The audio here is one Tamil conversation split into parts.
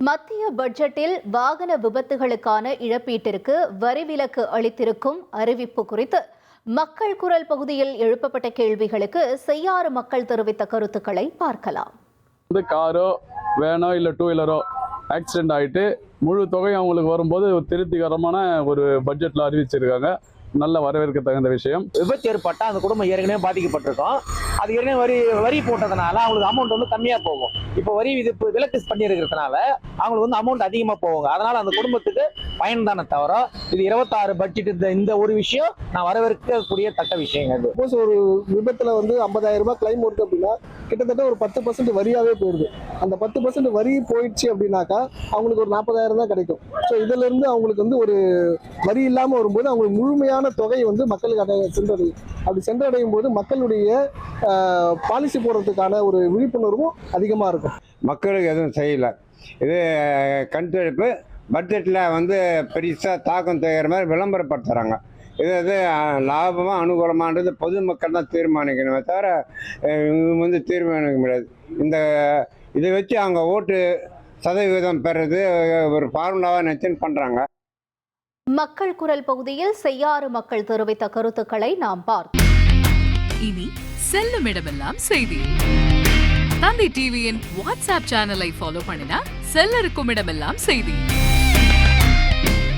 மத்திய பட்ஜெட்டில் வாகன விபத்துகளுக்கான இழப்பீட்டிற்கு வரி விலக்கு அளித்திருக்கும் அறிவிப்பு குறித்து மக்கள் குரல் பகுதியில் எழுப்பப்பட்ட கேள்விகளுக்கு செய்யாறு மக்கள் தெரிவித்த கருத்துக்களை பார்க்கலாம். காரோ வேனோ இல்லை டூ வீலரோ ஆக்சிடென்ட் ஆகிட்டு முழு தொகை அவங்களுக்கு வரும்போது திருப்திகரமான ஒரு பட்ஜெட்டில் அறிவிச்சிருக்காங்க. நல்ல வரவேற்க தகுந்த விஷயம். விபத்து ஏற்பட்டால் அந்த குடும்பம் ஏற்கனவே பாதிக்கப்பட்டிருக்கோம். அது ஏற்கனவே வரி போட்டதுனால அவங்களுக்கு அமௌண்ட் வந்து கம்மியாக போகும். இப்போ வரி விதிப்பு விலக்கு பண்ணியிருக்கிறதுனால அவங்களுக்கு வந்து அமௌண்ட் அதிகமாக போவாங்க. அதனால அந்த குடும்பத்துக்கு பயன் தானே தவிர இது 26 பட்ஜெட் இந்த ஒரு விஷயம் நான் வரவேற்கக்கூடிய தக்க விஷயங்க. சப்போஸ் ஒரு விபத்துல வந்து 50,000 ரூபாய் கிளைம் வருது அப்படின்னா கிட்டத்தட்ட ஒரு 10% வரியாவே போயிடுது. அந்த 10% வரி போயிடுச்சு அப்படின்னாக்கா அவங்களுக்கு ஒரு 40,000 தான் கிடைக்கும். ஸோ இதுல இருந்து அவங்களுக்கு வந்து ஒரு வரி இல்லாம வரும்போது அவங்களுக்கு முழுமையான தொகை வந்து மக்களுக்கு சென்றடையும். அப்படி சென்றடையும் போது மக்களுடைய பாலிசி போடுறதுக்கான ஒரு விழிப்புணர்வும் அதிகமா இருக்கும். மக்களுக்கு எதுவும் செய்யல. இது கணக்கெடுப்பு பட்ஜெட்டில் வந்து பெருசாக தாக்கம் தகுற மாதிரி விளம்பரப்படுத்துகிறாங்க. இது லாபமாக அனுகூலமானது பொதுமக்கள் தான் தீர்மானிக்கணுமே தவிர இவங்க வந்து தீர்மானிக்க முடியாது. இதை வச்சு அவங்க ஓட்டு சதவீதம் பெறது ஒரு ஃபார்முலாவாக நிச்சயம் பண்ணுறாங்க. மக்கள் குரல் பகுதியில் செய்யாறு மக்கள் தெரிவித்த கருத்துக்களை நாம் பார்த்தோம். இனி செல்லும் இடமெல்லாம் செய்தி. தந்தை டிவியின் வாட்ஸ்அப் சேனலை ஃபாலோ பண்ணினா செல்ல இருக்கும் இடமெல்லாம் செய்தி.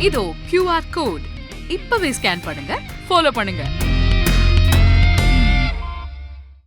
இதோ QR கோட் இப்பவே ஸ்கேன் பண்ணுங்க, ஃபாலோ பண்ணுங்க.